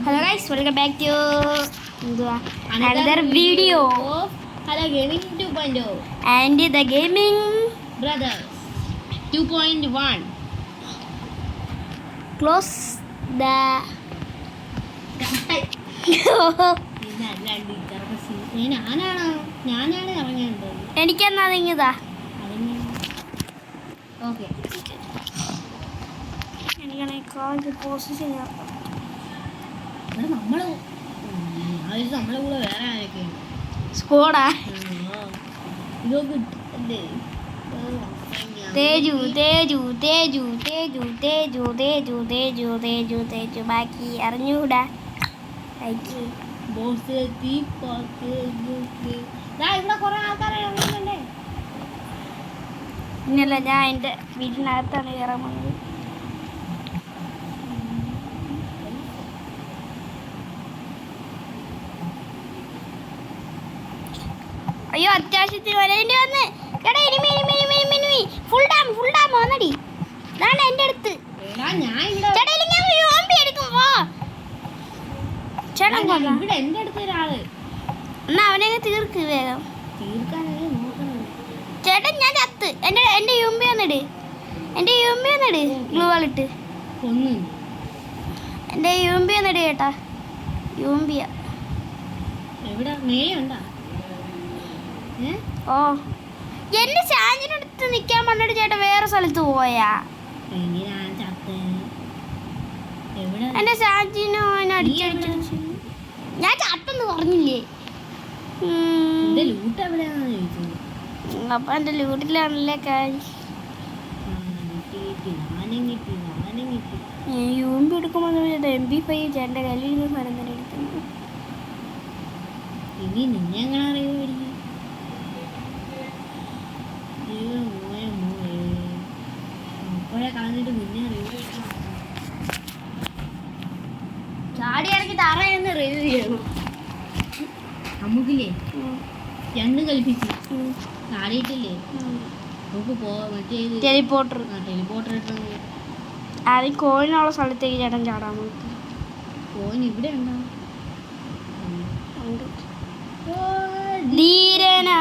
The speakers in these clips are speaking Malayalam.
Hello guys, welcome back to another video of Hello Gaming 2.0 and the Gaming Brothers 2.1. Close the ഞാനാണ് ഇറങ്ങേണ്ടത്. എനിക്കെന്നാ ഇങ്ങതാ ഓക്കെ എനിക്കാണെങ്കിൽ പോസ്റ്റ് ചെയ്യാം. ഇവിടെ നമ്മളെ കൂടെ വേറെ ആരൊക്കെയുണ്ട്? സ്കോഡാ ഇതൊക്കെ തേജു തേജു തേജു തേജു തേജു തേജു തേജു തേജു തേജു ബാക്കി അറിഞ്ഞൂടാ. ബോസ് ഇവിടെ കുറെ ആൾക്കാരെ ഇറങ്ങുന്നുണ്ടേ. ഇന്നല്ല, ഞാൻ എൻ്റെ വീട്ടിനകത്താണ് കയറാൻ പോകുന്നത്. അയ്യോ, അത്യാവശ്യത്തിന് വരേണ്ടി വന്ന്. ചേട്ടാ ഇനിമി ഫുൾ ഡാം വന്നടി. ഇതാണ് എൻ്റെ അടുത്ത്. ചേട്ടാ എടുക്കും പോ. ചേട്ടാ ഇവിടെ എൻ്റെ അടുത്ത് ഒരാള്. എന്നാ അവനെ തീർക്ക് വേഗം. തീർക്കാനല്ലേ നോക്കുന്നത്. ചേട്ടൻ ഞാൻ ചത്ത്. എൻ്റെ യുമ്പി വന്നിട്. ഗ്ലൂ വാളിട്ട് ഒന്ന് എൻ്റെ യുമ്പി വന്നിട് ചേട്ടാ. യുമ്പിയ എവിടെ മേയുണ്ടാ? ഓ, എന്റെ ചാഞ്ചിനടുത്ത് നിൽക്കാൻ പറഞ്ഞിട്ട് ചേട്ടാ വേറെ സ്ഥലത്ത് പോയാ. എന്റെ ചാഞ്ചിനോ അടിച്ചടിച്ചു. ഞാൻ ചത്തെന്ന് പറഞ്ഞില്ലേ? അപ്പൊ എന്റെ ലൂട്ടിലാണല്ലേ കാര്യം. യൂമ്പി എടുക്കുമ്പോ ചേട്ടാ MP5 ചേട്ടൻ്റെ കയ്യിൽ നിന്ന് സാധനം തന്നെ എടുക്കുന്നു. ഇനി നിന്നെ എങ്ങനെ അറിയുമായിരിക്കും? അപ്പോഴേ കളഞ്ഞിട്ട് നിന്നെ അറിയുമായിരിക്കും. ചാടി ഇറങ്ങി തറയെന്ന് റിവ്യൂ ചെയ്യണം. നമുക്കില്ലേ രണ്ടും കൽപ്പിച്ച് ചാടിയിട്ടില്ലേ നമുക്ക് മറ്റേ ടെലിപ്പോർട്ടർ ഇട്ട് അത് കോയിനുള്ള സ്ഥലത്തേക്ക് ചേട്ടൻ ചാടാൻ നോക്കി. കോയിൻ ഇവിടെ ഉണ്ടോ? ധീരനാ.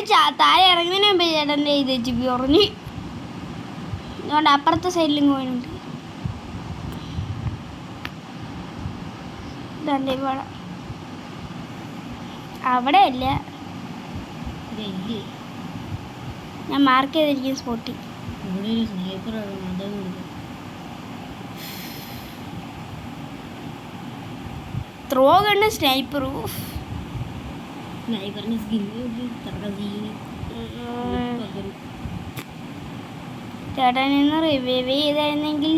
ചേട്ടൻ താഴെ ഇറങ്ങുന്നതിന് മുമ്പ് ചേട്ടൻ്റെ ഇത് ചിപ്പി ഉറഞ്ഞു. അതുകൊണ്ട് അപ്പുറത്തെ സൈഡിലും കോയിനുണ്ട്. അവിടെ അല്ല, ഞാൻ മാർക്ക് ചെയ്തിരിക്കും സ്പോട്ടിൽ. ഇവിടെ ഒരു സ്നൈപ്പർ ത്രോ ഗണ്ണ് സ്നൈപ്പറും സ്നൈപ്പറിന്റെ ചേട്ടൻ നിന്ന് റിവൈവ് ചെയ്തായിരുന്നെങ്കിൽ.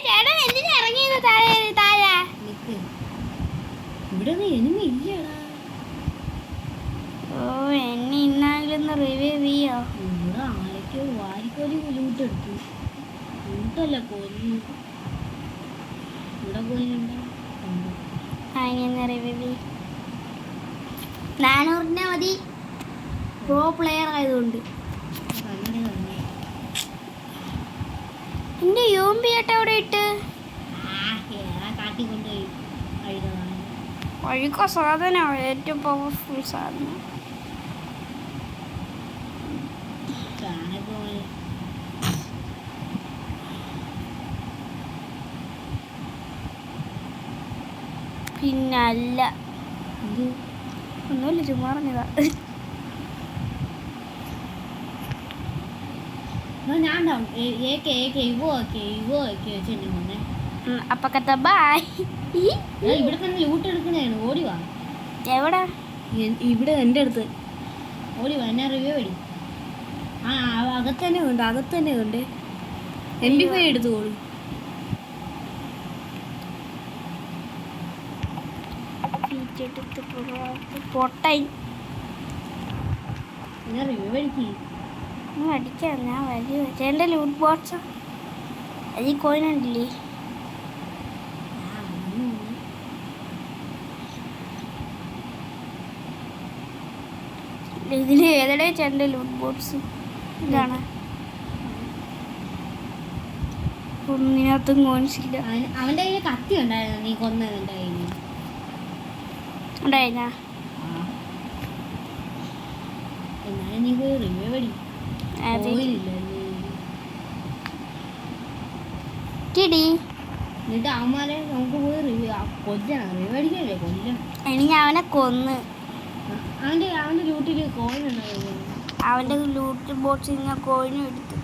ചേട്ടൻ എന്തിനാ ഇറങ്ങിയത് താഴെ? ഇവിടെ എനിമി ഇല്ലടാ. ഓ, എന്നെ ഇന്നാലും റിവൈവ് ചെയ്യോ? ഇവിടെ ആരൊക്കെയോ വാരിക്കോലി ലൂട്ടെടുത്തു. ലൂട്ടല്ല കൊന്നു. ഇവിടെ പോയിട്ടുണ്ട്. അങ്ങനെ റിവൈവ് 400 മതി. പ്രോ പ്ലെയർ ആയതുകൊണ്ട്. എന്റെ യൂമ്പി ചേട്ടാ അവിടെ ഇട്ട് കാട്ടിക്കൊണ്ടുപോയി ഒഴുക്കോ സാധനമാണ് ഏറ്റവും പവർഫുൾ സാധനം. പിന്നല്ല, ഒന്നുമില്ല, ചുമ്മാ പറഞ്ഞതാ. അപ്പക്കത്തെ ബായ്. ഇവിടെ തന്നെ ലൂട്ട് എടുക്കണേണ്. ഓടിവാ. എവിടെ? ഇവിടെ എൻ്റെ അടുത്ത് ഓടിവാ. എന്നെ റിവ്യൂ അടി. അകത്തന്നെ ഉണ്ട്. MP5 എടുത്തു ഓടി. പൊട്ടായി റിവ്യൂ അടിക്ക്. അടിക്കാം, ഞാൻ വലിയ ചേട്ടൻ്റെ ലൂട്ട് ബോക്സാ. അത് ഈ കോയിനുണ്ടില്ലേ? ഇതിൽ ഏതടെ ചേട്ടൻ്റെ ലൂട്ട് ബോക്സ്? ഇതാണ്. ഓ ഒന്നിനകത്തും കോൺസില്ല. അവന്റെ കയ്യിൽ കത്തി ഉണ്ടായിരുന്നു, നീ കൊന്നത് എന്റെ കയ്യിൽ ഉണ്ടായിരുന്നാ? എന്നാലും നീ പോയി റിവ്യൂ പടി. ടിടി എന്നിട്ട് അവന്മാരെ നമുക്ക് പോയി റിവ്യൂ കൊല്ലണം. റിവ്യൂ അടിക്കല്ലേ, കൊല്ലണം. എനിക്ക് അവനെ കൊന്ന്. അവന്റെ ലൂട്ടിൽ കോയിൻ ഉണ്ടായിരുന്നു. അവന്റെ ലൂട്ട് ബോക്സിൽ നിന്ന് കോയിനും എടുത്തു.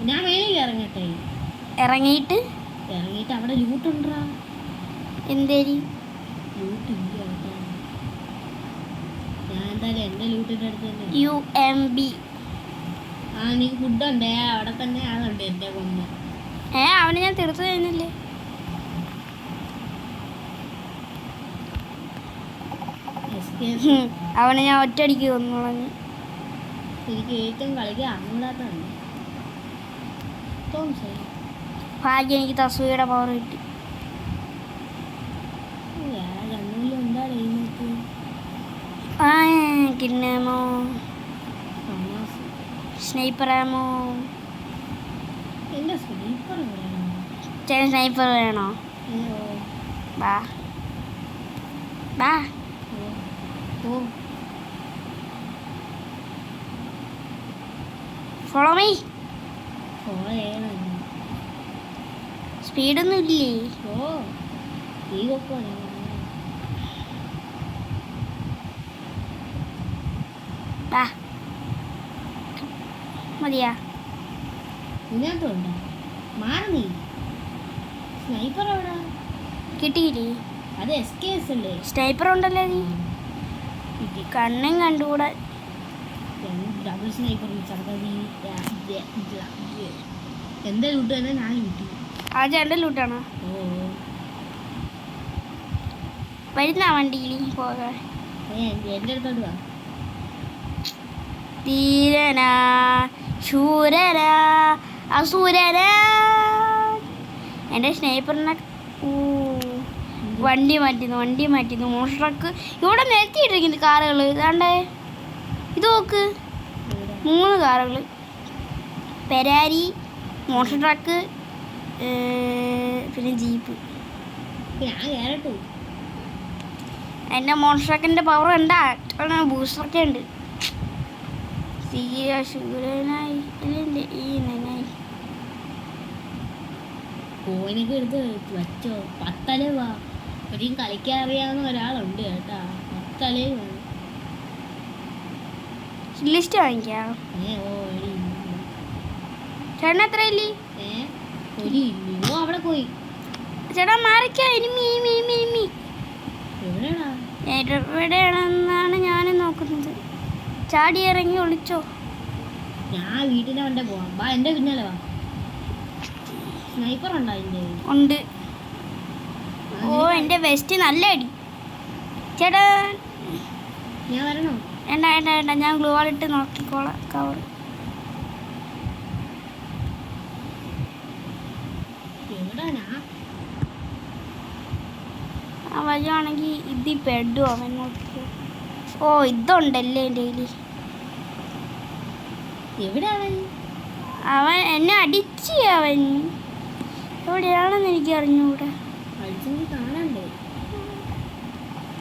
ഞാൻ മേലിൽ ഇറങ്ങട്ടെ? ഇറങ്ങിയിട്ട് അവിടെ ലൂട്ടുണ്ടാ? എന്തേരി ലൂട്ടില്ല. ഞാൻ എന്തായാലും എന്റെ ലൂട്ടിന്റെ അടുത്ത് തന്നെ. UMB. നീ ഫുഡുണ്ടേ അവിടെ തന്നെ. അതുണ്ട് എന്റെ കൊന്ന്. അവനെ ഞാൻ തീർത്തു കഴിഞ്ഞില്ലേ? അവനെ ഞാൻ ഒറ്റയടിക്ക് കൊന്നുകളഞ്ഞു. എനിക്ക് ഏറ്റവും കളിക്കാൻ അറിഞ്ഞാത്തതാണ്. ഭാഗ്യം, എനിക്ക് തസൂയുടെ പവർ കിട്ടി. കിന്നമോ സ്നൈപ്പറാമോ? സ്നൈപ്പർ വേണോ? ബാ ബാ. Follow me. സ്പീഡൊന്നും ഇല്ലേ? ബാ. മതിയാ? ഇതിനകത്തുണ്ടോ? മാറി സ്നൈപ്പർ എവിടെ കിട്ടിയില്ലേ? അത് SKS അല്ലേ? സ്നൈപ്പർ ഉണ്ടല്ലോ. നീ കണ്ണും കണ്ടുകൂടാ. ഡബിൾ സ്നൈപ്പർ എന്താ ലൂട്ട് തന്നെ ഞാൻ ലൂട്ടി. ആ ചേട്ടൻ്റെ ലൂട്ടാണോ? വരുന്ന വണ്ടിയിൽ പോകാൻ. എൻ്റെ അടുത്തോട്ട് വാ. ധീരനാ ശൂരനാ അസുരനാ. എൻ്റെ സ്നൈപ്പറിനെ വണ്ടി മാറ്റുന്നു. മോട്ടോർ ട്രക്ക് ഇവിടെ നിരത്തിയിട്ടിരിക്കുന്നു. കാറുകൾ ഇതാണ്ടേ, ഇത് നോക്ക്. 3 കാറുകൾ, പെരാരി, മോട്ടോർ ട്രക്ക്, പിന്നെ ജീപ്പ്. ഞാൻ കേറട്ടെ? എൻ്റെ മോട്ടോർ ട്രക്കിൻ്റെ പവർ ഉണ്ടാ? ബൂസ്റ്ററൊക്കെ ഉണ്ട്. കോയിനൊക്കെ എടുത്ത് വച്ചോ. 10 അലേ വാ. ഒരിക്കലും കളിക്കാൻ അറിയാവുന്ന ഒരാളുണ്ട് കേട്ടാ. 10 അലേ വേണം. ലിസ്റ്റ് വാങ്ങിക്കാം. ചേട്ടൻ എത്ര ഇല്ലേ? അവിടെ പോയി. ചേട്ടാ മാറിക്കോ. ഇനിമി എവിടെയാണെന്നാണ് ഞാനും നോക്കുന്നത്. ചാടി ഇറങ്ങി ഒളിച്ചോ. ഞാൻ വീട്ടിന്റെ വണ്ടേ പോവാം. വാ, എന്റെ പിന്നാലെ വാ. സ്നൈപ്പർ ഉണ്ടോ അതിന്റെ? ഉണ്ട്. ഓ, എൻ്റെ വെസ്റ്റ് നല്ല അടി. ചേട്ടാ ഞാൻ വരണോ? വേണ്ട, ഞാൻ ഗ്ലൂ വാളിട്ട് നോക്കിക്കോളാം കവർ. ആ വഴിയാണെങ്കിൽ ഇത് പെടുവോ അവൻ? നോക്കിക്കോ. ഓ, ഇതുണ്ടല്ലേ എൻ്റെ കയ്യിൽ. എവിടെ അവൻ എന്നെ അടിച്ച്. അവൻ എവിടെയാണെന്ന് എനിക്ക് അറിഞ്ഞൂടെ.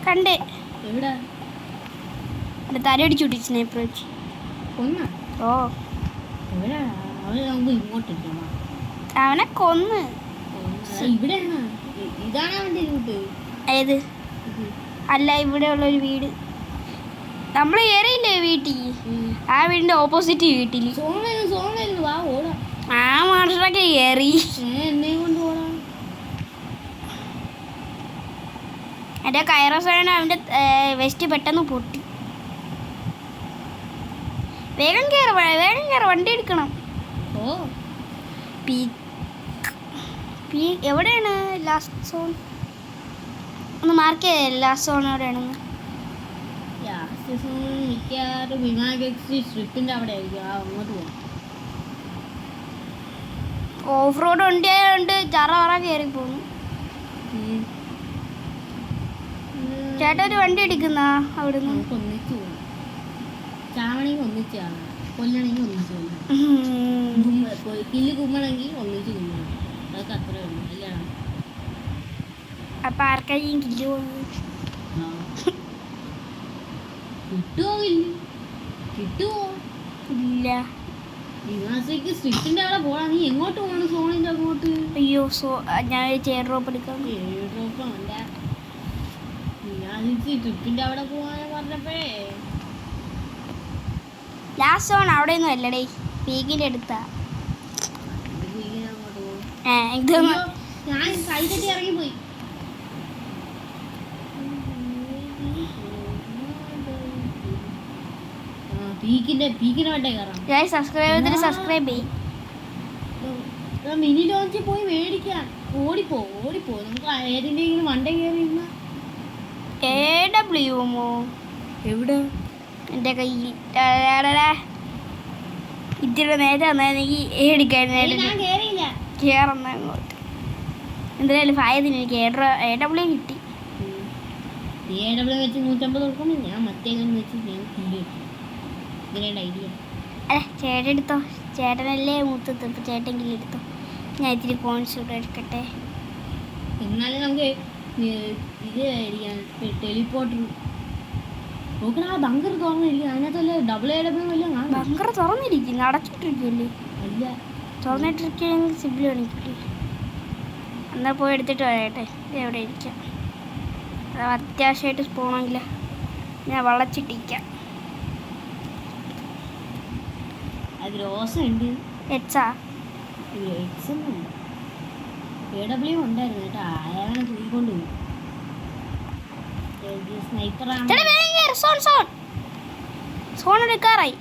കണ്ടേ തല അടിച്ചു വിട്ടി സ്നൈപ്പർ വെച്ച്. ഓ, അവനെ കൊന്ന്. ഏത്? അല്ല, ഇവിടെയുള്ള ഒരു വീട്. നമ്മൾ കയറിയില്ലേ വീട്ടിൽ? ആ വീടിന്റെ ഓപ്പോസിറ്റ് വീട്ടിൽ ആ മാഷൊക്കെ കയറി. എൻ്റെ കയറസോണ് അവൻ്റെ വെസ്റ്റ് പെട്ടെന്ന് പൊട്ടി. വേഗം കയറ, വണ്ടി എടുക്കണം. എവിടെയാണ് ലാസ്റ്റ് സോൺ? ഒന്ന് മാർക്ക് ചെയ്തേ. ലാസ്റ്റ് സോൺ എവിടെയാണെന്ന്. ഓഫ് റോഡ് വണ്ടി ആയതുകൊണ്ട് ചറ കയറി പോകുന്നു. ചേട്ടാ ഒരു വണ്ടി എടുക്കുന്ന അവിടുന്ന്. കൊല്ലണമെങ്കിൽ ഒന്നിച്ച് കൊല്ലണം, കില്ല് കുമ്മണമെങ്കിൽ ഒന്നിച്ച് കുമ്മണം. അതൊക്കെ അത്രേ ഉള്ളൂ അല്ലേ? അപ്പൊ ആർക്കായിരിക്കും കില്ല് പോകുന്നത്? കിട്ടുമോ കില്ല്? കിട്ടുമോ? ഇല്ല. നിവാസിക്ക് സ്ട്രിപ്പിന്റെ അവിടെ പോകാൻ നീ എങ്ങോട്ട് പോകണം? സോണിന്റെ അങ്ങോട്ട്. അയ്യോ ഞാൻ ചെയർ ഡ്രോപ്പ് എടുക്കാം. ഡ്രോപ്പല്ല, നിവാസിക്ക് ട്രിപ്പിന്റെ അവിടെ പോകാൻ പറഞ്ഞപ്പോഴേ ലാസ്റ്റ് സോൺ അവിടെ ഒന്നും അല്ലടേ, പീക്കിന്റെ അടുത്താ. അങ്ങോട്ട് പോകും. ഇതൊന്നും ഞാൻ കൈ തട്ടി ഇറങ്ങിപ്പോയി. പീക്കിന്റെ വട്ടേ കയറാം. സബ്സ്ക്രൈബ് ചെയ്യും. മിനി ലോഞ്ചിൽ പോയി മേടിക്കാം. ഓടിപ്പോ നമുക്ക് ഏതിന്റെങ്കിലും വണ്ടേ കയറി ഇരുന്ന. എവിടെ? എൻ്റെ കയ്യിൽ ഇത്തിരി നേരെ വന്നെനിക്ക് കേറിയില്ല. കയറുന്ന അങ്ങോട്ട് എന്തായാലും ഫായതിന് എനിക്ക് AW കിട്ടി. വെച്ച് 150 കൊടുക്കുമ്പോൾ ഞാൻ മറ്റേ വെച്ച് ഞാൻ കില്ല് കിട്ടി. ഇങ്ങനെയാണ് ഐഡിയ. അല്ല ചേട്ടൻ എടുത്തോ, ചേട്ടനല്ലേ മൂത്തത്, ഇപ്പം ചേട്ടൻ കില്ലെടുത്തോ. ഞാൻ ഇത്തിരി കോൺസ് കൂടെ എടുക്കട്ടെ. എന്നാലും നമുക്ക് ഇത് മേടിക്കാം, ടെലിപ്പോർട്ടർ. നോക്കണ ആ ബങ്കർ തുറന്നിരിക്കും, അതിനകത്തല്ലേ AW വല്ലതും കാണും. ബങ്കർ തുറന്നിരിക്കുന്നു, അടച്ചിട്ടിരിക്കുമല്ലേ? അല്ല, തുറന്നിട്ടിരിക്കുകയാണെങ്കിൽ സിബിൾ കാണിക്കില്ലേ? എന്നാൽ പോയി എടുത്തിട്ട് വരട്ടെ. എവിടെ ഇരിക്കാം, അത്യാവശ്യമായിട്ട് പോകണമെങ്കിൽ ഞാൻ വളച്ചിട്ടിരിക്കാം. അത് രോസുണ്ട്. എക്സാ AW ഉണ്ടായിരുന്നു കേട്ടോ, അയാളെ തൂക്കിക്കൊണ്ട് പോയി. സ്നൈപ്പറാണ്. സോൺ എടുക്കാറായി.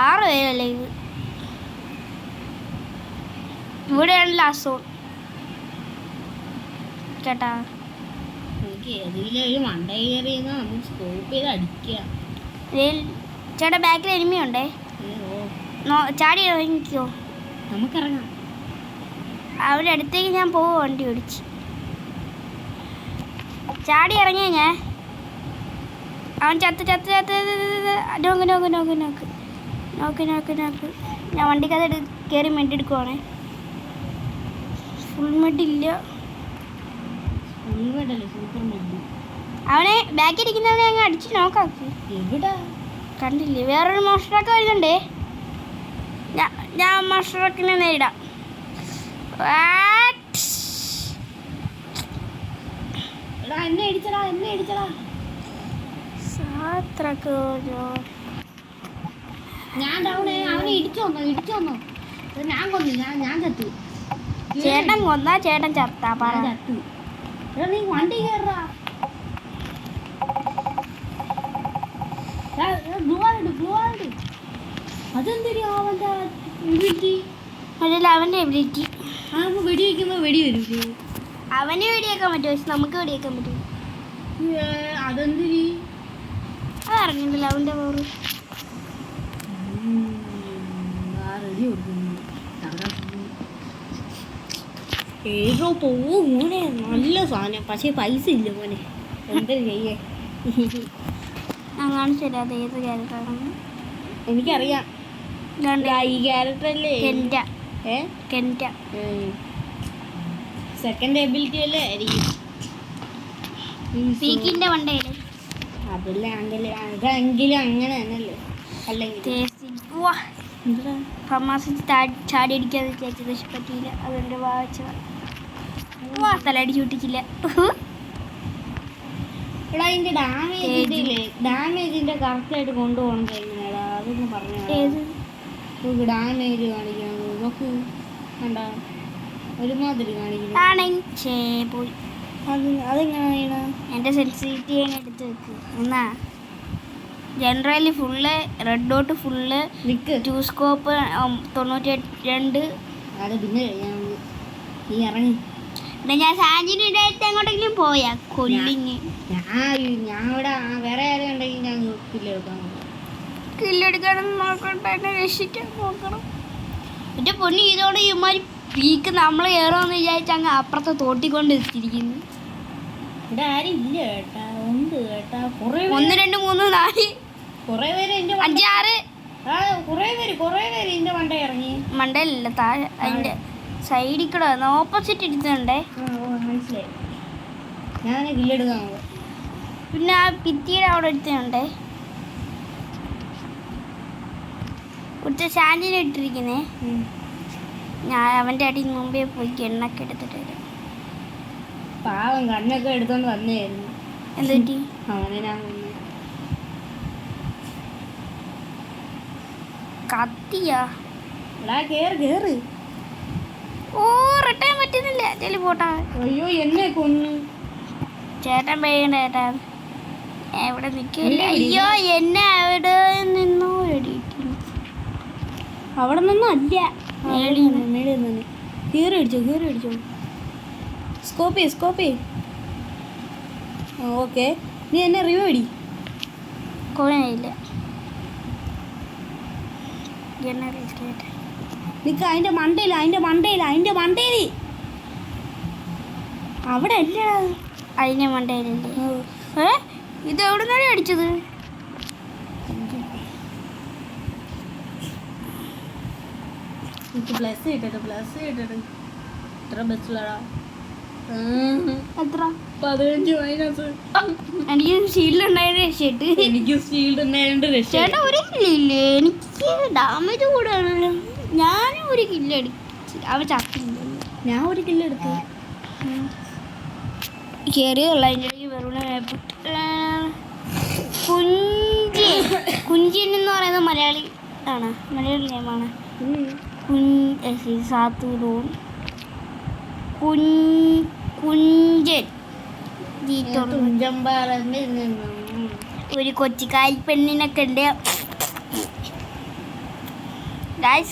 ആറ് പേരല്ലേ ഇത്? ഇവിടെയാണ് ലാസ്റ്റ് സോൺ കേട്ടാ. നമുക്ക് ഏതെങ്കിലും ഒരു മണ്ട കയറി നമുക്ക് സ്കോപ്പ് ചെയ്ത് അടിക്കാം. ചേട്ടാ ബാക്കിൽ എനിമിയുണ്ടേ, ചാടി ഇറങ്ങിക്കോ. നമുക്കിറങ്ങാം. അവരുടെ അടുത്തേക്ക് ഞാൻ പോവും, വണ്ടി ഓടിച്ച് ചാടി ഇറങ്ങിയ ഞാൻ. അവൻ ചത്ത് ചത്ത് ചത്ത് നോക്ക് നോക്ക് നോക്ക് നോക്ക് നോക്ക് നോക്ക് നോക്ക്. ഞാൻ വണ്ടിക്കകത്ത് കയറി മെഡ് എടുക്കുവാണേ. ഫുൾ മെഡ് ഇല്ല. അവനെ ബാക്കിൽ ഇരിക്കുന്നവനെ അങ്ങ് അടിച്ച് നോക്കാക്കി. എവിടെ കണ്ടില്ലേ? വേറൊരു മോസ്റ്ററൊക്കെ വരുന്നുണ്ടേ. ഞാൻ മോസ്റ്ററൊക്കെ നേരിടാം. എന്നെ ഇടിച്ചടാ, എന്നെ ഇടിച്ചടാ. ഞാൻ ഡൗൺ. അവനെ ഇടിച്ചു വന്നോ. ഞാൻ കൊന്നു, ഞാൻ ചത്തു. ചേട്ടൻ കൊന്നാ ചേട്ടൻ ചത്താ പറ. ചത്തു. നീ വണ്ടി കയറാ. അതെന്തിരി അവന്റെ എബിലിറ്റി? അതല്ല അവൻ്റെ എബിലിറ്റി. വെടി വയ്ക്കുമ്പോ വെടി വരൂലേ? അവന് വെടിയേക്കാൻ പറ്റുമോ? പക്ഷെ നമുക്ക് വെടിയേക്കാൻ പറ്റും. അതെന്തിരി? അതറിഞ്ഞിട്ടില്ല അവൻ്റെ പവർ. മോനെ നല്ല സാധനം, പക്ഷെ പൈസ ഇല്ല മോനെ. എന്താ ചെയ്യേ? ഞാൻ കാണിച്ചില്ല അത് ഏത് ക്യാരക്ടറാണെന്ന്. എനിക്കറിയാം. ഈ ക്യാരക്ടർ അല്ലേ? കെൻറ്റ. സെക്കൻഡ് എബിലിറ്റി അല്ലേ ആയിരിക്കും. പീക്കിന്റെ വണ്ടയില്ലേ? അതെങ്കിലും അങ്ങനെ തന്നെയല്ലേ? അല്ലെങ്കിൽ ചാടി അടിക്കാതെ ചേച്ചത് പറ്റിയില്ല. അതെന്റെ വാച്ച തലടിച്ചു വിട്ടിച്ചില്ല. എടാ ഇതിന്റെ ഡാമേജിന്റെ കറക്റ്റായിട്ട് കൊണ്ടുപോകണം എങ്ങനെയാടാ? അതൊന്ന് പറഞ്ഞോ. നമുക്ക് ഡാമേജ് കാണിക്കണം. നോക്ക് കണ്ട ഒരുമാതിരി കാണിക്കണം. പോയി അതെങ്ങനെയാണ്? എൻ്റെ സെൻസിറ്റിവിറ്റി ഞാൻ എടുത്ത് വെക്ക്. എന്നാ generally full red dot full 2 scope 92. അത് പിന്നെ നീ ഇറങ്ങി. ഞാൻ സാഞ്ചിന് ഇടയിട്ട് എങ്ങോട്ടെങ്കിലും പോയാ കൊല്ലിങ്. ഞാൻ ഇവിടെ വേറെ ആരും ഉണ്ടെങ്കിൽ ഞാൻ കില്ലെടുക്കണം നോക്കട്ടെ, എന്നെ രക്ഷിക്കാൻ നോക്കണം. എൻ്റെ പൊന്നി ഇതോടെ ഇമാരി പീക്ക് നമ്മൾ കയറുമെന്ന് വിചാരിച്ച അങ്ങ് അപ്പുറത്തെ തോട്ടിക്കൊണ്ട് എത്തിയിരിക്കുന്നു. ഇവിടെ ആരും ഇല്ല കേട്ടാ, ഉണ്ട് കേട്ടാ. 1 2 3 4 കുറെ പേര് 5 6 കുറെ പേര് ഇതിന്റെ മണ്ട ഇറങ്ങി. മണ്ടയിലല്ല, താഴെ അതിന്റെ സൈഡിൽ കൂടെ വന്ന് ഓപ്പോസിറ്റ് ഇരിക്കുന്നുണ്ടേ. മനസ്സിലായി. ഞാൻ കില്ലെടുക്കാൻ പിന്നെ ആ ഭിത്തിയുടെ അവിടെ എടുത്തുണ്ടേ. കുറച്ച് സാൻഡിന് ഇട്ടിരിക്കുന്നേ. ഞാൻ അവൻ്റെ അടിയിൽ മുമ്പേ പോയി എണ്ണൊക്കെ എടുത്തിട്ട് വരാം. പാവം കണ്ണൊക്കെ എടുത്തോണ്ട് വന്നായിരുന്നു. എന്ത് പറ്റി? അവനെ ഞാൻ കത്തിയാ? കേറ്. ഓ റിട്ടേൺ പറ്റുന്നില്ല. ചെല്ലി പോട്ടാ. അയ്യോ എന്നെ കൊന്നു. ചേട്ടൻ പേടിക്കണ്ട ചേട്ടാ, എവിടെ നിൽക്കില്ല. അയ്യോ എന്നെ അവിടെ നിന്നോ എടിക്കുന്നു. അവിടെ നിന്നും അല്ല, കീറി അടിച്ചോ. സ്കോപ്പി. ഓക്കെ, നീ എന്നെ റിവ്യൂ അടി. കൊഴയില്ല. നിക്ക് അതിന്റെ മണ്ടയിൽ അവിടെ അല്ല. അതിനെ മണ്ടയിലല്ലേ? ഇത് എവിടെ നിന്നാണ് അടിച്ചത്? പ്ലസ് കിട്ടട്ടെ. എത്ര ബസ്സിലടാ? എത്ര? 15 മൈനസ്. എനിക്ക് ഷീൽഡ് ഉണ്ടായത് രക്ഷയിട്ട്. എനിക്ക് ഷീൽഡ് ഉണ്ടായതുകൊണ്ട് രക്ഷ. ചേട്ടാ ഒരു കില്ലില്ലേ? എനിക്ക് ഡാമേജ് കൂടാണല്ലോ. ഞാനും ഒരു കില്ല് അടിച്ചു. അവ ചത്തില്ല. ഞാൻ ഒരു കില്ലെടുത്തു. കയറിയതല്ല അതിൻ്റെ ഇടയ്ക്ക് വെറുതെ കുഞ്ചിൻ എന്ന് പറയുന്നത് മലയാളി നെയിമാണ്. സാത്തൂർ കുഞ്ചൻ. ഒരു കൊച്ചിക്കായൽ പെണ്ണിനൊക്കെ ഉണ്ട്.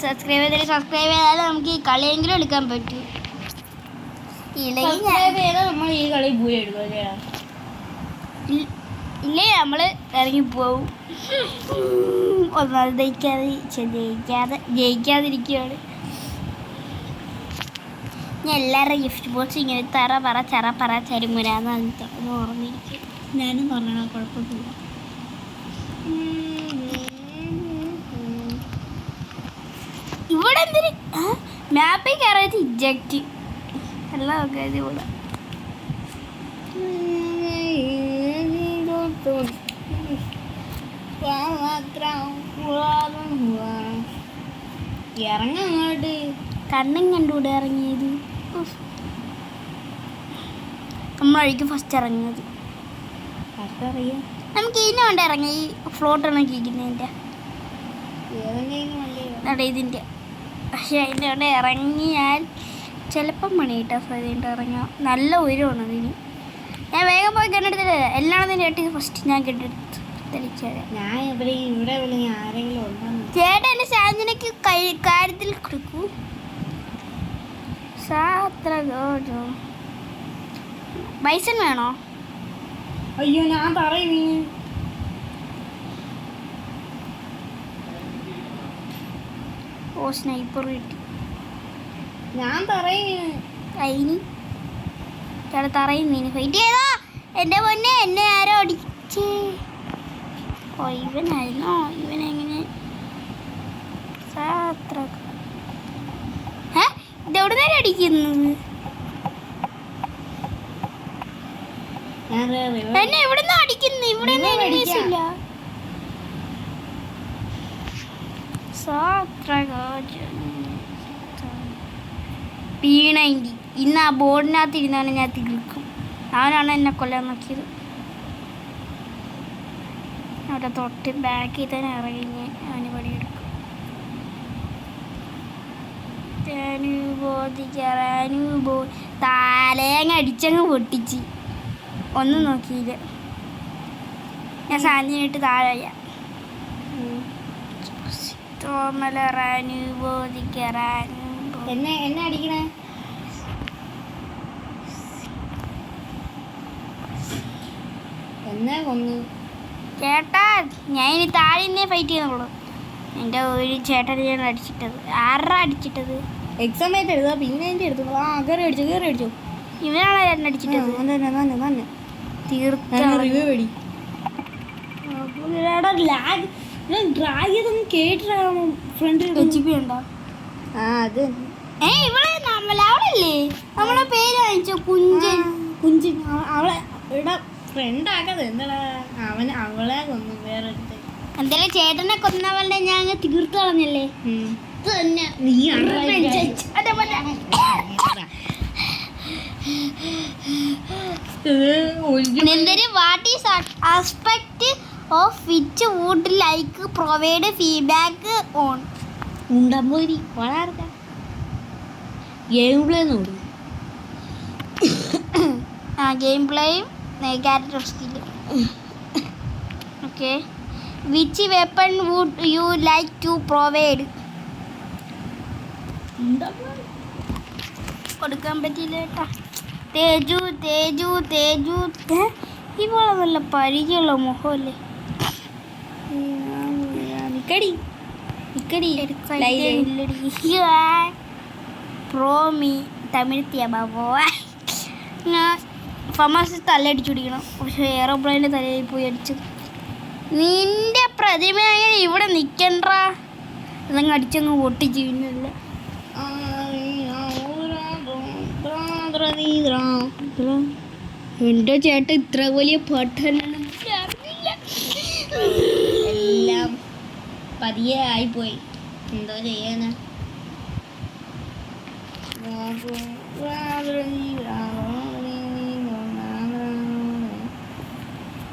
സബ്സ്ക്രൈബ് ചെയ്താലും നമുക്ക് ഈ കളിയെങ്കിലും എടുക്കാൻ പറ്റും. നമ്മൾ ഈ കളി പോയി എടുക്കുക. ഇല്ലേ നമ്മൾ ഇറങ്ങിപ്പോവും. ഒന്നാമത് ജയിക്കാതിരിക്കുകയാണ്. ഞാൻ എല്ലാവരുടെ ഗിഫ്റ്റ് ബോക്സ് ഇങ്ങനെ പറ ചരുമുരാന്ന് ഓർമ്മിരിക്കും. ഞാനും പറഞ്ഞ കുഴപ്പമില്ല. ഇവിടെ എന്തിന് മാപ്പിൽ കയറിയത് ഇജക്റ്റ് എല്ലാം ഒക്കെ ഇവിടെ. ഇറങ്ങോട്ട് കണ്ണും കണ്ടുകൂടെ ഇറങ്ങിയത്. നമ്മളായിരിക്കും ഫസ്റ്റ് ഇറങ്ങിയത്. നമുക്ക് ഇതിനെ കൊണ്ട് ഇറങ്ങി ഈ ഫ്ലോട്ട് ഇരിക്കുന്നതിൻ്റെ ഇതിൻ്റെ. പക്ഷെ അതിൻ്റെ കൊണ്ട് ഇറങ്ങിയാൽ ചിലപ്പം മണി കിട്ടാൻ സാധ്യതയുണ്ട്. ഇറങ്ങാം. നല്ല ഉയരമാണ് അതിന്. ഞാൻ വേഗം പോയി കണ്ടെടുത്തില്ല. എല്ലാം അതിൻ്റെ ഏട്ടി ഫസ്റ്റ് ഞാൻ കെട്ടെടുത്ത് തെളിച്ചത്. ചേട്ടൻ എൻ്റെ സാന്ത്വനയ്ക്ക് കാര്യത്തിൽ കൊടുക്കൂ. ബൈസൺ വേണോ? അയ്യോ ഞാൻ പറയുന്നു. ഓ സ്നൈപ്പർ കിട്ടി. ഞാൻ പറയുന്നു. അതിന് ചേട്ടാ തറയുന്നതിന് ഫൈറ്റ് ചെയ്തോ? എൻ്റെ പൊന്നെ എന്നെ ആരോ അടിച്ചേ. ഓ ഇവനായിരുന്നോ? ഇവനെങ്ങനെ ഇതെവിടെ നേരം അടിക്കുന്നത്? എന്നെ എവിടെ നിന്നാ അടിക്കുന്നത്? ഇവിടെ ഇല്ല. P90 ഇന്ന് ആ ബോർഡിനകത്ത് ഇരുന്നാണ് ഞാൻ തീർക്കും. അവനാണ് എന്നെ കൊല്ലാൻ നോക്കിയത്. അവിടെ തൊട്ട് ബാക്കിൽ തന്നെ ഇറങ്ങി അവന് പണിയെടുക്കും. തലേങ്ങ അടിച്ചങ്ങ് പൊട്ടിച്ച് ഒന്നും നോക്കിയില്ല. ഞാൻ സാന്ത്വനിട്ട് താഴെ എന്നെ അടിക്കണേ. എന്നെ കൊന്നു. ചേട്ടാ ഞാൻ ഇനി താഴെ നിന്നേ ഫൈറ്റ് ചെയ്യുന്നുള്ളൂ. എൻ്റെ ഒരു ചേട്ടൻ ഞാൻ അടിച്ചിട്ടത്. ആരാ അടിച്ചിട്ടത്? എക്സാം ആയിട്ട് എഴുതാ പിന്നെ എൻ്റെ എടുത്തു കയറി അടിച്ചു ഇവനാണ് രണ്ടടിച്ചിട്ടത് തന്നെ തീർച്ചയായും റിവ്യൂ പേടി ലാഗ് ഡ്രാഗ് ചെയ്തൊന്നും കേട്ടിട്ടാണോ ഫ്രണ്ട് HP ഉണ്ടോ അത് ഇവിടെ അവളല്ലേ നമ്മളെ പേര് വാങ്ങിച്ചോ കുഞ്ചൻ കുഞ്ചിൻ അവളെ ഇവിടെ ഫ്രണ്ട് ആക്കാതെ എന്താടാ അവളെ കൊന്നു വേറെ എന്തായാലും ചേട്ടനെ കൊന്നവളുടെ ഞാൻ അങ്ങ് തീർത്ത് കളഞ്ഞല്ലേ ഇത് തന്നെ what is aspect of which would like provide feedback on ഉണ്ടാമ്പോരി വളരെ ഗെയിം പ്ലേ നോടി ഗെയിം പ്ലേയും character skill okay which weapon would you like to provide കൊടുക്കാൻ പറ്റിയില്ല കേട്ടാ തേജു ഇവളെ നല്ല പരിചയമുള്ള മുഖമല്ലേ പ്രോമി തമിഴ്ത്തിയ ബാബോ ഞാൻ ഫമാസ് തലയടിച്ചു പിടിക്കണം പക്ഷെ എയറോപ്ലെയിൻ്റെ തലയിൽ പോയി അടിച്ചു നിന്റെ പ്രതിമ അങ്ങനെ ഇവിടെ നിൽക്കണ്ട അതങ്ങ് അടിച്ചങ്ങ് പൊട്ടിച്ചു പിന്നല്ല എൻ്റെ ചേട്ടൻ ഇത്ര വലിയ പഠനം എല്ലാം പതിയെ ആയിപ്പോയി എന്തോ ചെയ്യാനാ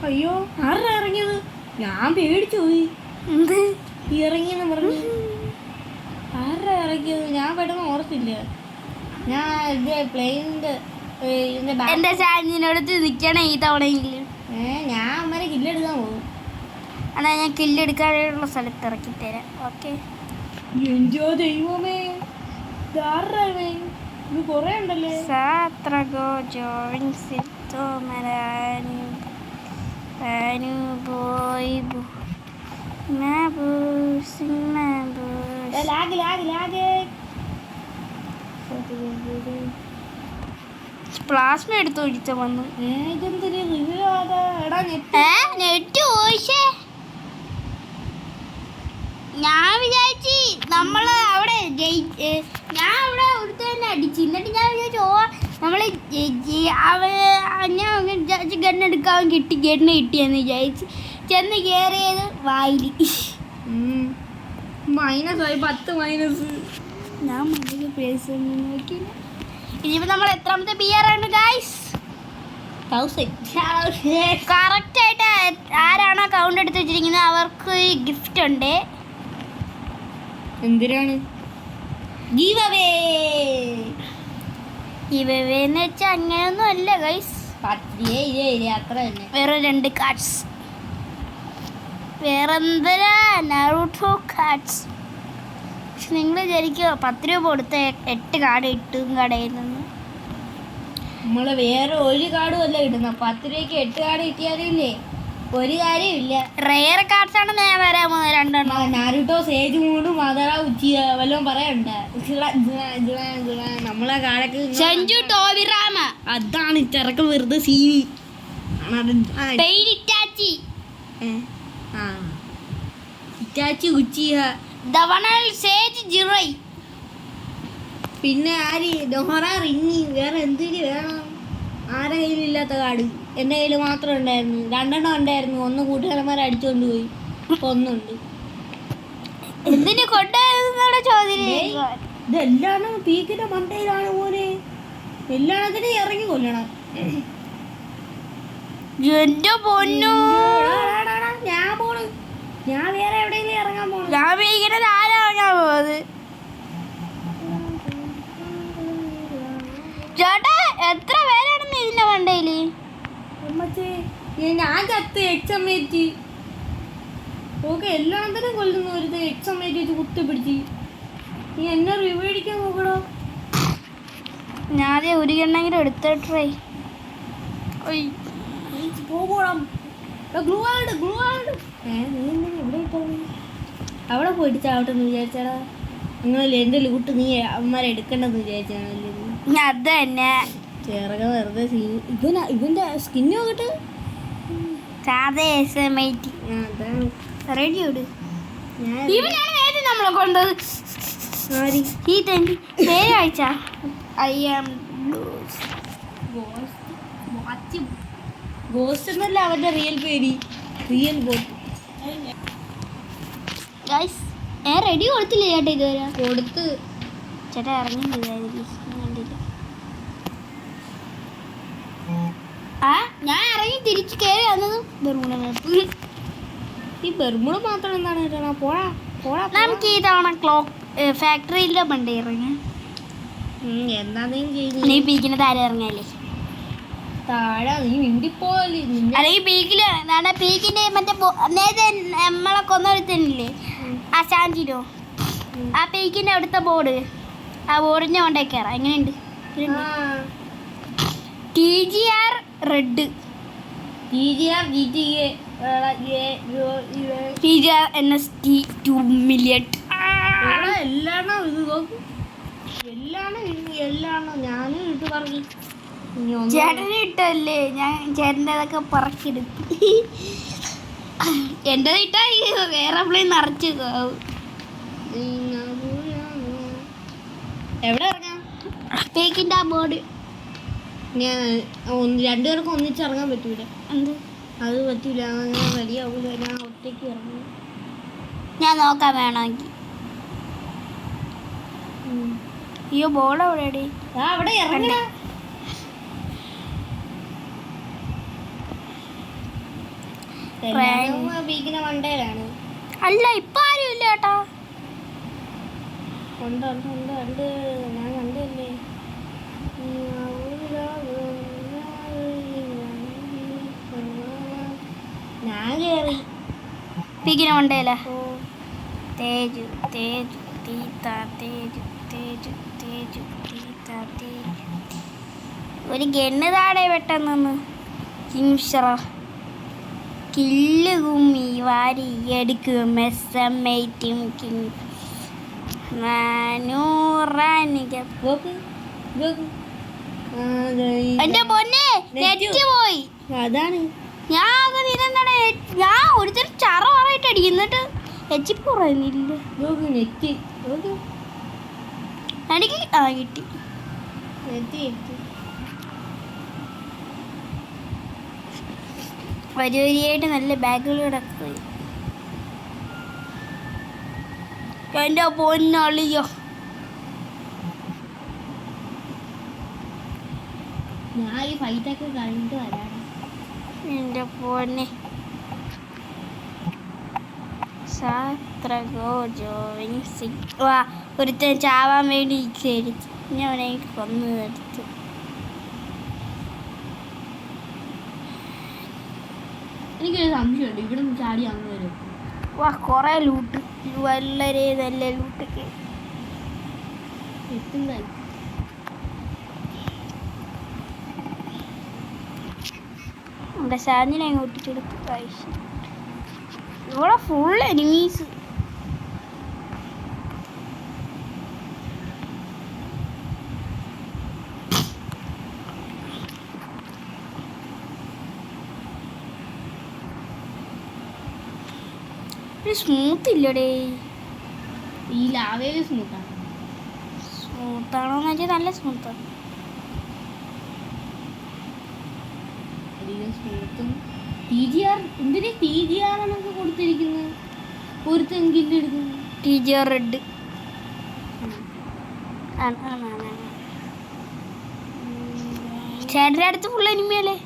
അയ്യോ ആരാ ഇറങ്ങിയത് ഞാൻ പേടിച്ചു പോയി എന്ത് ഇറങ്ങിയെന്ന് പറഞ്ഞു ആരാ ഇറങ്ങിയത് ഞാൻ പെട്ടെന്ന് ഓർത്തില്ല ഞാൻ ഇത് പ്ലെയിനിന്റെ എൻ്റെ ചാഞ്ഞിനടുത്ത് നിൽക്കണേ ഈ തവണയെങ്കിലും ഞാൻ അമ്മരെ കില്ലെടുക്കാൻ പോകും എന്നാ ഞാൻ കില്ലെടുക്കാനുള്ള സ്ഥലത്ത് ഇറക്കി തരാം ഓക്കെ എന്തോ ദൈവമേ ഇത് കൊറേ ഉണ്ടല്ലേ സാത്രഗോ ജോയിൻസിത്തോ മരാനു അനു ബോയ് മാബു സിംഗാബു ലാഗ് പ്ലാസ്മ എടുത്ത് ഒഴിച്ച വന്നു ഇതെന്തൊരു റിവ്യൂ ആകാ എടാ നെറ്റ് ഓയിഷേ ഞാൻ വിചാരിച്ച് നമ്മള് അവിടെ ഞാൻ അവിടെ ഒരുത്ത തന്നെ അടിച്ചു എന്നിട്ട് ഞാൻ വിചാരിച്ചു നമ്മള് ഞാൻ വിചാരിച്ച് ഗണ്ണെടുക്കാൻ ഗണ്ണ് കിട്ടിയെന്ന് വിചാരിച്ച് ചെന്ന് കയറിയത് വായില് -10 ഞാൻ മറ്റൊരു പേഴ്സ് നോക്കിയില്ല ഇനിയിപ്പോൾ നമ്മൾ എത്രാമത്തെ ബിയറാണ് ഗൈസ് 1000 കറക്റ്റായിട്ട് ആരാണോ കൗണ്ട് എടുത്ത് വെച്ചിരിക്കുന്നത് അവർക്ക് ഗിഫ്റ്റ് ഉണ്ട് എന്തിനാണ് ഇവന്ന് വെച്ചാൽ അങ്ങനെയൊന്നും അല്ല ഗൈസ് അത്ര തന്നെ വേറെ 2 കാർഡ്സ് വേറെന്തരാ നറൂട്ടോ കാർഡ്സ് പക്ഷെ നിങ്ങൾ വിചാരിക്കുക 10 രൂപ കൊടുത്ത 8 കാർഡ് കിട്ടും കടയിൽ നിന്ന് നമ്മള് വേറെ ഒരു കാർഡും അല്ല കിട്ടുന്നത് 10 രൂപയ്ക്ക് 8 കാർഡ് കിട്ടിയാലില്ലേ ഒരു കാര്യമില്ല റെയർ കാർഡ്സ് ആണ് ഞാൻ വരാൻ പോകുന്നത് 2 എണ്ണം നാരുട്ടോ സേജ് മൂന്നും മദറ ഉച്ചിയ വല്ലതും പറയണ്ട നമ്മളെ കാടൊക്കെ സഞ്ജു ടോബിറാമ അതാണ് ചെറുക്കം വെറുതെ സീനി ഇറ്റാച്ചി ഇറ്റാച്ചി ഉച്ചിയ ദവണൽ സേജ് ജിറൈ പിന്നെ ആര് ഡൊഹറ റിങ്ങി വേറെ എന്തിന് വേണം ആരുടെ കയ്യിലില്ലാത്ത കാർഡ് എൻ്റെ കയ്യിൽ മാത്രം ഉണ്ടായിരുന്നു 2 എണ്ണം ഉണ്ടായിരുന്നു ഒന്ന് കൂട്ടുകാരന്മാരെ അടിച്ചുകൊണ്ട് പോയി ഇപ്പൊ ഒന്നുണ്ട് എന്തിനു കൊണ്ടുപോയെന്നുള്ള ചോദ്യം ഇതെല്ലാം പീക്കിന്റെ മണ്ടയിലാണ് മോനെ എല്ലാത്തിനും ഇറങ്ങി കൊല്ലണം എന്റെ പൊന്നു ഞാൻ പോണു ഞാൻ വേറെ എവിടെയെങ്കിലും ഇറങ്ങാൻ പോണു ഞാൻ വീക്കുന്നത് ആരാണ് പോകുന്നത് ചേട്ടാ എത്ര പേരാണെന്ന് ഇതിന്റെ മണ്ടയില് ഞാൻ ചത്ത് എക്സമേറ്റ് ഓക്കെ എല്ലാത്തിനും കൊല്ലുന്നു ഒരു എക്സമേറ്റ് വെച്ച് കുത്തിപ്പിടിച്ച് നീ എന്നെ റിവ്യൂ അടിക്കാൻ നോക്കണോ ഞാൻ ഒരു എണ്ണെങ്കിലും എടുത്തിട്ടേ പോകണം അവിടെ പോയിട്ട് ചാവട്ടെന്ന് വിചാരിച്ചാടാ നിങ്ങളല്ലേ എൻ്റെ ലൂട്ട് നീ അവന്മാരെ എടുക്കണ്ടെന്ന് വിചാരിച്ചാണല്ലേ നീ അത് തന്നെ ചെറുക വെറുതെ ഇവന്റെ സ്കിന്ന് നോക്കട്ടെ. സാധാ SMIT അതാണ് റെഡി ഇട്. ഞാൻ ഇവനാണ് നേരത്തെ നമ്മളെ കൊണ്ടത്. ആരി ഈ തന്നെ പേര് വായിച്ച ഐ ആം ഗോസ്റ്റ് എന്നല്ല അവന്റെ റിയൽ പേര്, റിയൽ ബോട്ട്. ഗൈസ് ഞാൻ റെഡി കൊടുത്തില്ല ചേട്ടാ ഇതുവരെ. കൊടുത്ത് ചേട്ടാ ഇറങ്ങിയില്ല കണ്ടില്ല. ആ ഞാൻ ഇറങ്ങി തിരിച്ച് കയറി വന്നത് ബെർമുഡ. ഈ ബെർമുഡ മാത്രം എന്താണ് കേട്ടോ? പോടാ പോടാ നമുക്ക് ഈ തവണ ക്ലോക്ക് ഫാക്ടറിയിലെ പണ്ട് ഇറങ്ങി. എന്താണെങ്കിലും നീ ചെയ്യും. പീക്കിന് താഴെ ഇറങ്ങിയല്ലേ? താഴെ നീ മിണ്ടിപ്പോലി നിന്നെ. അല്ല ഈ പീക്കില് പീക്കിന്റെ മറ്റേ നേരത്തെ നമ്മളെ കൊന്നൊരുത്തനില്ലേ ആ ശാന്തിനോ, ആ പീക്കിന്റെ അവിടുത്തെ ബോർഡ്, ആ ബോർഡിന്റെ കൊണ്ടേ കയറാം. എങ്ങനെയുണ്ട്? TGR red, TGR NST 2 million. എല്ലാണോ ഇത് നോക്കും, എല്ലാണോ ഞാനും ഇട്ട് പറഞ്ഞു. ചേട്ടന് ഇട്ടല്ലേ, ഞാൻ ചേട്ടൻ്റെതൊക്കെ പറക്കെടുത്തു. എൻ്റെ ഇട്ടാ ഈ എയർപ്ലെയിൻ നിറച്ച് എവിടെ ഇറങ്ങാം? പീക്കിൻ്റെ ആ ബോർഡ്. ഞാൻ രണ്ടുപേർക്കും ഒന്നിച്ചിറങ്ങാൻ പറ്റൂല. എന്ത്? അത് പറ്റൂല, ഞാൻ റെഡിയാവൂല, ഞാൻ ഒറ്റയ്ക്ക് ഇറങ്ങും. ഞാൻ നോക്കാൻ വേണമെങ്കിൽ. അയ്യോ ബോർഡ് എവിടെയാടി? അവിടെ ഇറങ്ങണ പീക്കിനെ വണ്ടയിലാണ്. അല്ല ഇപ്പൊ ആരും ഇല്ല ചേട്ടാ. ഉണ്ട് ഞാൻ കണ്ടല്ലേ. ഞാൻ കേറി പീക്കിനെ കൊണ്ടേല തേജു തേജു തീത്ത തേജു തേജു തേജു തീത്ത തേജു. ഒരു ഗണ്ണ് താടെ പെട്ടെന്ന് കിംഷറ കില്ല് കുമ്മി വാരി എടുക്കും മെസ്സമ്മേറ്റും കിങ് എന്റെ പൊന്നെ നെറ്റ് പോയി. അതാണ് ഞാൻ ഞാൻ ഒരുത്തരം ചറ പറയിട്ട് അടിക്കുന്നിട്ട് എച്ചിപ്പ് പറയുന്നില്ല. നെറ്റ് എനിക്ക് കിട്ടി. വരിവരിയായിട്ട് നല്ല ബാഗുകളൊക്കെ പോയി. എൻ്റെ പൊന്നളിയോ, ഞാൻ ഈ ഫൈറ്റൊക്കെ കഴിഞ്ഞിട്ട് വരാം. എൻ്റെ പൊന്നെ വാ ഒരുത്തൻ ചാവാൻ വേണ്ടി ചേരിച്ചു. ഞാൻ അവനെ കൊന്നു എടുത്തു. എനിക്കൊരു സംശയമുണ്ട്, ഇവിടെ നിന്ന് ചാടി അങ്ങ് വരും. വാ കുറേ ലൂട്ട്, വളരെ നല്ല ലൂട്ടൊക്കെ എത്തുന്നതായി. എൻ്റെ സാധനം അങ്ങോട്ട് കൊടുത്തു. ഇവിടെ ഫുൾ എനിമീസ്. സ്മൂത്ത് ഇല്ലടേ. ഈ ലാവയിൽ സ്മൂത്താണ്. സ്മൂത്താണോന്ന് വെച്ചാൽ നല്ല സ്മൂത്താണ്. സ്മൂത്തും TGR എന്തിനാ TGR എന്നൊക്കെ കൊടുത്തിരിക്കുന്നത്? ഒരുത്തെങ്കിലും എടുക്കുന്നു. TGR റെഡ് ചേട്ടൻ്റെ അടുത്ത് ഫുൾ എനിമിയല്ലേ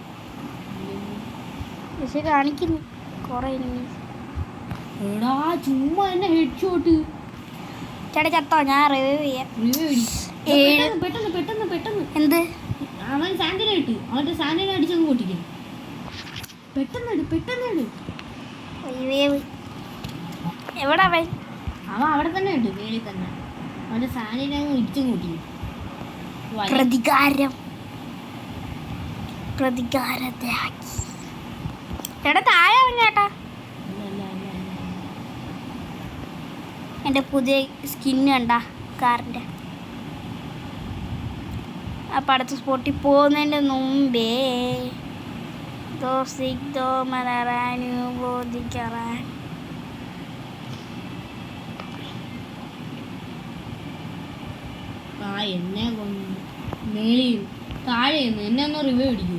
പക്ഷെ കാണിക്കുന്നു കുറേ എനിമീസ്. എടാ ചുമ്മാ എന്നെ ഹെഡ് ഷോട്ട്. ചേട്ടാ ചത്തോ? ഞാൻ റിവൈവ് ചെയ്യാം. പെട്ടെന്ന് പെട്ടെന്ന് പെട്ടെന്ന് എന്ത്? അവൻ സാൻഡിനെ ഇട്ട് അവൻ്റെ സാൻഡിനെ അടിച്ചങ്ങ് പൊട്ടിക്കും. പെട്ടെന്ന് റിവൈവ് എവിടെ അവൻ? അവൻ അവിടെ തന്നെ ഉണ്ട്, വേളി തന്നെ. അവൻ്റെ സാൻഡിനെ അങ്ങ് ഇടിച്ചങ്ങ് പൊട്ടിക്കും. പ്രതികാരത്തെ ആക്കി. ചേട്ടാ താഴെ ഇറങ്ങി ചേട്ടാ. എൻ്റെ പുതിയ സ്കിന്ന് കണ്ട കാറിൻ്റെ. അപ്പം അടുത്ത സ്പോട്ടിൽ പോകുന്നതിൻ്റെ മുമ്പേ ദോ മലറാനു ബോധിക്കറാൻ. എന്നെ മേളിൽ താഴെ എന്നെ ഒന്ന് റിവ്യൂ അടിക്കൂ.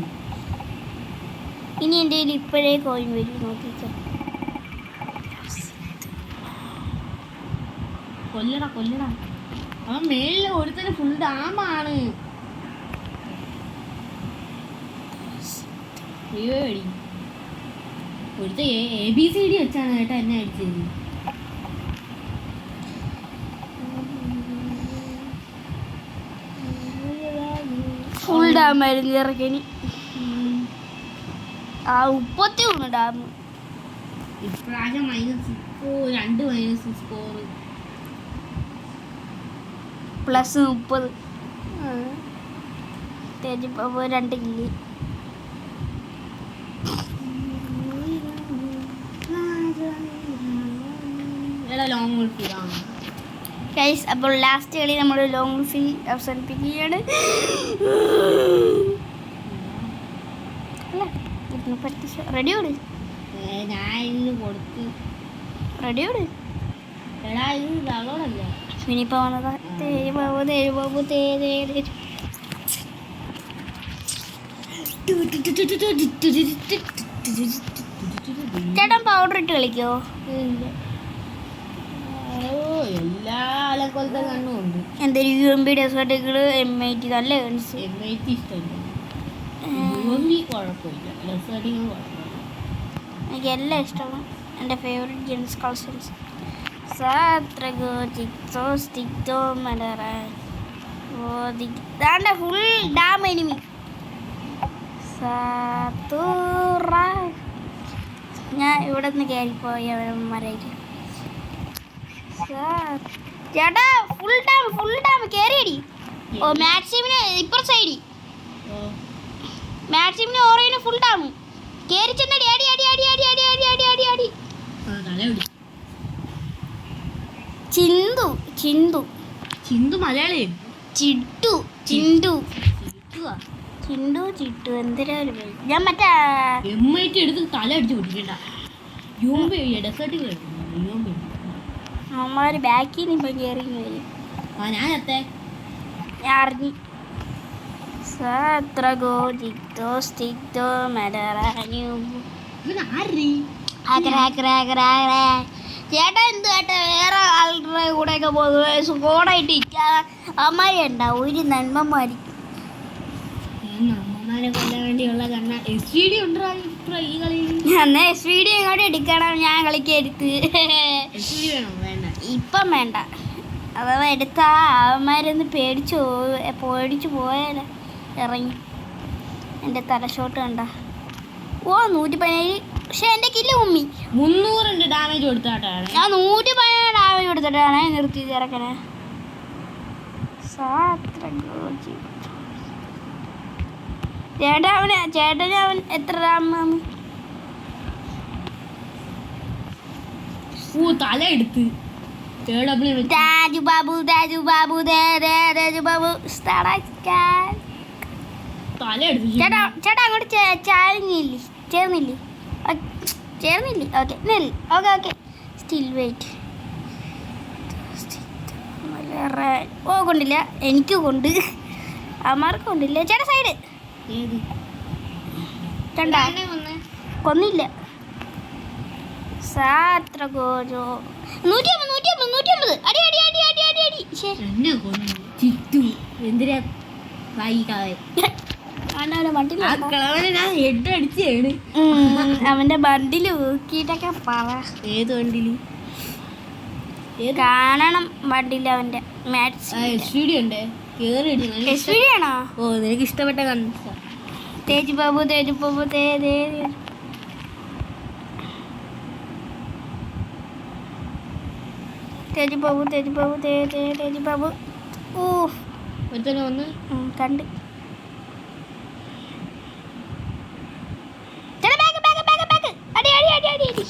ഇനി എൻ്റെ കയ്യിൽ ഇപ്പോഴേ കോയിൻ വരും, നോക്കിക്കോ. കൊല്ലടാ അവൻ മേളിൽ ഒരുത്തന് ഫുൾ ഡാമാണ്. റിവ്യൂ അടി. ഒരുത്ത ABCD വെച്ചാണ് കേട്ടോ എന്നെ അടിച്ചത്. ഫുൾ ഡാമായിരുന്നു ഇറക്കനി. 31 ഡാം. ഇപ്രാവശ്യം -2 സ്കോർ +30. തേജിപ്പോൾ 2 കില്ല്. ലോങ് ഗോൾഫിലാണ് ഗൈസ്. അപ്പോൾ ലാസ്റ്റ് കളി നമ്മൾ ലോങ് ഗോൾഫിൽ അവസാനിപ്പിക്കുകയാണ്. റെഡിയോട് ഞാൻ ഇന്ന് കൊടുത്ത് റെഡിയോട് എടാ ഇത് ഡൗൺലോഡല്ല. ഇനിയിപ്പോൾ വന്നതാ തേജ് ചേട്ടൻ പൗഡർ ഇട്ട് കളിക്കോ? എല്ലാ അലക്കൊലത്തെ കണ്ണും ഉണ്ട്. എന്തൊരു UMB ഡെസേർട്ടുകൾ M80 നല്ല ഗൺസ്. M80 ഇഷ്ടമല്ല. UMB കുഴപ്പമില്ല, ഡെസേർട്ടിങ് കുഴപ്പമില്ല. എനിക്ക് എല്ലാം ഇഷ്ടമാണ്. എൻ്റെ favourite guns collections. Full dam enemy. ഞാൻ ഇവിടെ നിന്ന് കയറിപ്പോയി അവന്മാരായിട്ട്. ചേട്ടാ ഫുൾ ഡാം കയറിയടി. ഓ മാക്സിമിന് ഇപ്പുറ സൈഡി മാക്സിമിന് ഓറയിന് ഫുൾ ഡാം കയറി ചെന്നടി. അടി അടി അടി അടി അടി അടി അടി അടി അടി. ചിന്തു മലയാളി. ചിണ്ടു എന്തിനാലും ഞാൻ മറ്റേ M80 എടുത്ത് തല അടിച്ച് പൊട്ടിക്കണ്ട. UMB ഡെസേർട്ടിങ് അമ്മമാര് ബാക്കിൽ നിന്ന് ഇപ്പം കയറി വരും. ഞാൻ എത്തേ ഞാൻ അറിഞ്ഞു. ചേട്ടാ എന്ത് ചേട്ടാ വേറെ ആളുടെ കൂടെയൊക്കെ പോകുന്നത് സുഖോടായിട്ട് ഇരിക്കാതെ അമ്മമാരെ ഉണ്ടാവും. ഒരു നന്മമാരിക്കും അമ്മമാരെ കൊല്ലാൻ വേണ്ടിയുള്ള കണ്ണ SVD ഉണ്ടാ ഈ കളിയിൽ. എന്നാ SVD ഇങ്ങോട്ട് എടുക്കണം. ഞാൻ കളിക്കരുത്. SVD വേണോ? വേണ്ട, ഇപ്പം വേണ്ട. അഥവാ എടുത്താ അവന്മാരൊന്ന് പേടിച്ചു പോയാലേ ഇറങ്ങി. എൻ്റെ തലഷോട്ട് കണ്ട. ഓ 117. പക്ഷെ എൻ്റെ കില്ല് ഉമ്മി 300 ഡാമേജ് കൊടുത്താട്ടാണ്. ഞാൻ 117 ഡാമേജ് കൊടുത്തിട്ടാണ് നിർത്തി ഇറക്കണേ. ചേട്ടന് അവൻ എത്ര ഡാം? തല എടുത്ത് താജു ബാബു തല എടുത്ത് ചേട്ടാ അങ്ങോട്ട് ചേർന്നില്ലേ? Okay still wait. ഓ കൊണ്ടില്ല, എനിക്ക് കൊണ്ട് അമ്മമാർക്ക് കൊണ്ടില്ല. ചേട്ടാ സൈഡ് കണ്ടാ കൊന്നില്ല. 150 അടി അടി അടി അടി അടി അടി. ചിത്തു എന്തിനാ അവന്റെ ബണ്ടില് ഊക്കിട്ടൊക്കെ പറ. ഏത് വണ്ടില് കാണണം? ബണ്ടില് അവന്റെ SVD ഉണ്ടേ. SVD ആണോ? ഓ നിനക്ക് ഇഷ്ടപ്പെട്ട കൺസ. തേജ് ബാബു തേജ് ബാബു തേജ് ബാബു. ഓ ഒരുത്തന്നെ വന്ന് കണ്ട്. അടി അടി അടി അടി അടി.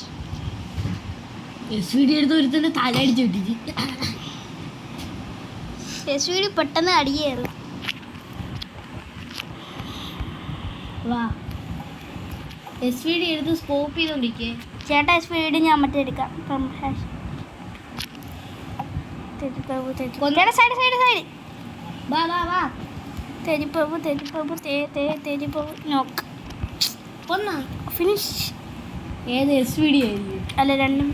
SVD എടുത്ത് ഒരുത്തന്നെ തല അടിച്ചു വിട്ടിട്ട്. SVD പെട്ടെന്ന് അടിയേറും. വാ SVD എടുത്ത് സ്കോപ്പ് ചെയ്തോണ്ടിരിക്കേ. ചേട്ടാ SVD ഞാൻ മറ്റേ എടുക്കാം. ഇപ്പം തെരിപ്പബു ചേട്ടാ സൈഡ് വാ വാ വാ തെരിപ്പബു തെരിപ്പബു നോക്ക് ഒന്നാ ഫിനിഷ്. ഏത് SVD ആയിരിക്കും? അല്ല രണ്ടും